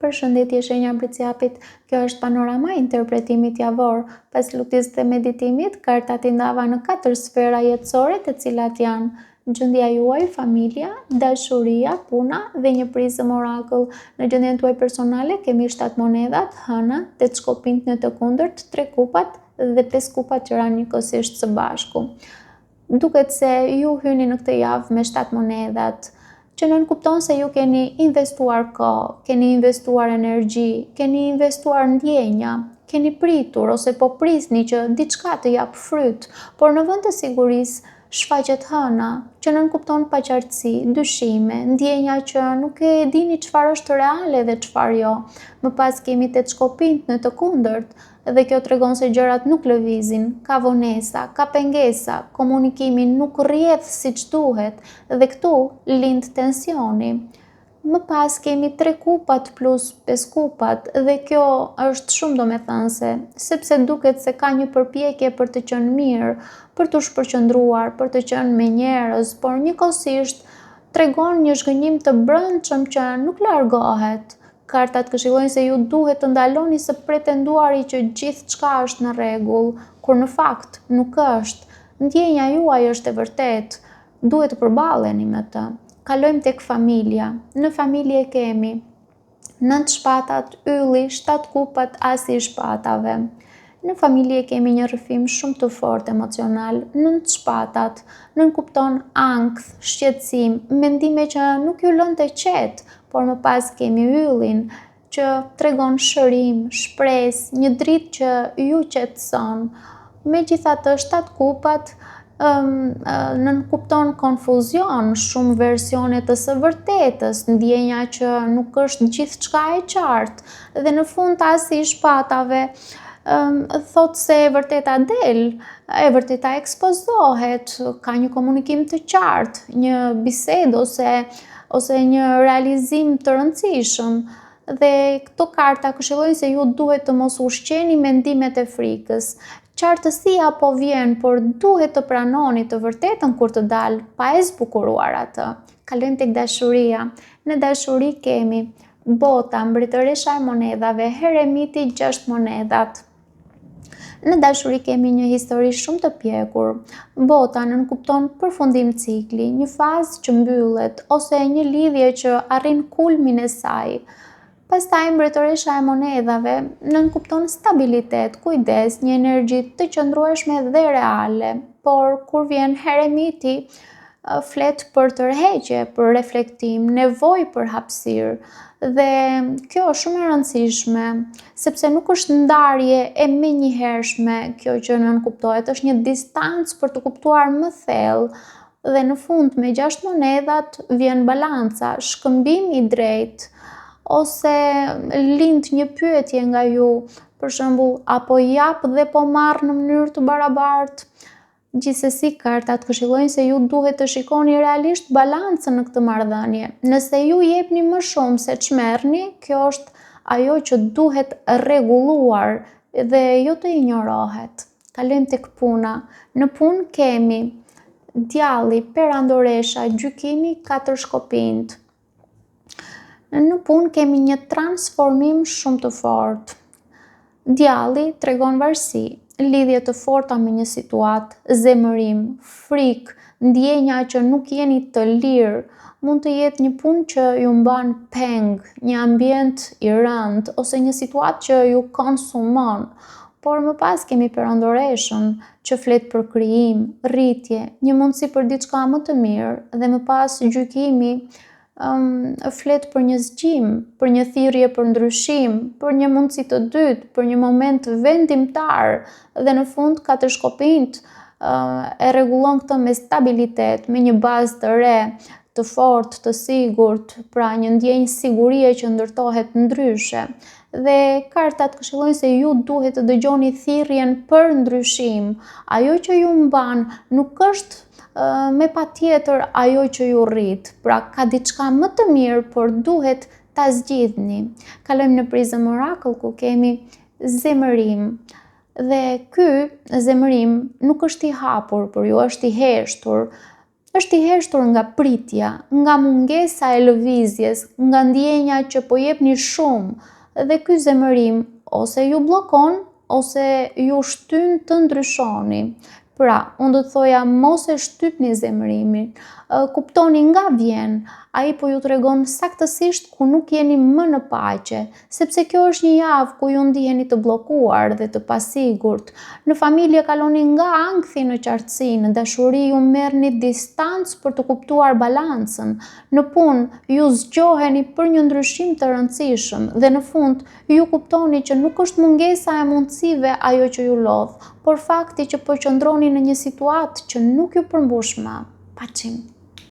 Përshëndetje shenja Briciapit, kjo është panorama e interpretimit javor. Pas lutjes dhe meditimit, kartat i ndava në 4 sfera jetësore, të cilat janë gjendja juaj, familja, dashuria, puna dhe një prizëm orakull. Në gjendjen tuaj personale kemi 7 monedat, hëna, 8 shkopinjt në të kundërt, 3 kupat dhe 5 kupat që ranë njëkohësisht së bashku. Duket se ju hyni në këtë javë me 7 monedat, që nënkupton se ju keni investuar kohë, keni investuar energji, keni investuar ndjenja, keni pritur ose po prisni që diçka të jap fryt, por në vend të sigurisë shfaqet hëna, që nënkupton paqartësi, dyshime, ndjenja që nuk e dini çfarë është reale dhe çfarë jo. Më pas kemi 8 shkopinjt në të kundërt, dhe kjo tregon se gjërat nuk lëvizin, ka vonesa, ka pengesa, komunikimi nuk rrjedh siç duhet dhe këtu lind tensioni. Më pas kemi 3 kupat plus 5 kupat dhe kjo është shumë domethënëse, sepse duket se ka një përpjekje për të qenë mirë, për të shpërqendruar, për të qenë me njerëz, por njëkohësisht tregon një zhgënjim të brendshëm që nuk largohet. Kartat këshillojnë se ju duhet të ndaloni së pretenduari që gjithçka është në rregull, kur në fakt nuk është. Ndjenja juaj është e vërtetë, duhet të përballeni me të. Kalojmë tek familja. Në familje kemi 9 shpatat, ylli, 7 kupat, asi i shpatave. Në familje kemi një rrëfim shumë të fortë emocional, 9 shpatat, nënkupton ankth, shqetësim, mendime që nuk ju lënë të qetë, por më pas kemi yllin, që tregon shërim, shpresë, një dritë që ju qetëson. Megjithatë, 7 kupat nënkupton konfuzion, shumë versione të së vërtetës, ndjenja që nuk është gjithçka e qartë, dhe në fund asi i shpatave thot se e vërteta del, e vërteta ekspozohet, ka një komunikim të qartë, një bisedë ose një realizim të rëndësishëm. Dhe këto karta këshillojnë se ju duhet të mos ushqeni mendimet e frikës. Qartësia po vjen, por duhet të pranoni të vërtetën kur të dalë, pa e zbukuruar atë. Kalojmë tek dashuria. Në dashuri kemi bota, mbretëresha e monedhave, heremiti, 6 monedat. Në dashuri kemi një histori shumë të pjekur. Bota nënkupton përfundim cikli, një fazë që mbyllet, ose një lidhje që arrin kulmin e saj. Pastaj mbretëresha e monedhave nënkupton stabilitet, kujdes, një energji të qëndrueshme dhe reale, por kur vjen heremiti, flet për tërheqje, për reflektim, nevojë për hapësirë. Dhe kjo është shumë e rëndësishme, sepse nuk është ndarje e menjëhershme kjo që nënkuptohet, është një distancë për të kuptuar më thellë. Dhe në fund me 6 monedhat vjen balanca, shkëmbim i drejtë, ose lind një pyetje nga ju, për shembull, apo jap dhe po marr në mënyrë të barabartë. Gjithsesi, kartat këshillojnë se ju duhet të shikoni realisht balancën në këtë marrëdhënie. Nëse ju jepni më shumë se ç'merrni, kjo është ajo që duhet rregulluar dhe jo të injorohet. Kalojmë tek puna. Në punë kemi djalli, perandoresha, gjykimi, 4 shkopinjt. Në punë kemi një transformim shumë të fortë. Djalli tregon varësi, lidhje të forta me një situatë, zemërim, frikë, ndjenja që nuk jeni të lirë, mund të jetë një punë që ju mban peng, një ambient i rëndë, ose një situatë që ju konsumon. Por më pas kemi perandoreshën, që flet për krijim, rritje, një mundësi për diçka më të mirë, dhe më pas gjykimi, flet për një zgjim, për një thirrje për ndryshim, për një mundësi të dytë, për një moment vendimtar, dhe në fund 4 shkopinjt e rregullon këtë me stabilitet, me një bazë të re, të fortë, të sigurt, pra një ndjenjë sigurie që ndërtohet ndryshe. Dhe kartat këshillojnë se ju duhet të dëgjoni thirrjen për ndryshim. Ajo që ju mban nuk është me patjetër ajo që ju rrit, pra ka diçka më të mirë, por duhet ta zgjidhni. Kalojmë në prizëm orakull ku kemi zemërim. Dhe ky zemërim nuk është i hapur, por ju është i heshtur. Është i heshtur nga pritja, nga mungesa e lëvizjes, nga ndjenja që po jepni shumë dhe ky zemërim ose ju bllokon ose ju shtyn të ndryshoni. Pra, unë do të thoja mos e shtypni zemërimin, kuptoni nga vjen, ai po ju tregon saktësisht ku nuk jeni më në paqe, sepse kjo është një javë ku ju ndiheni të bllokuar dhe të pasigurt. Në familje kaloni nga ankthi në qartësi, në dashuri ju merrni distancë për të kuptuar balancën, në punë ju zgjoheni për një ndryshim të rëndësishëm dhe në fund ju kuptoni që nuk është mungesa e mundësive ajo që ju lodh, por fakti që po qëndroni në një situatë që nuk ju përmbush më. Paçim.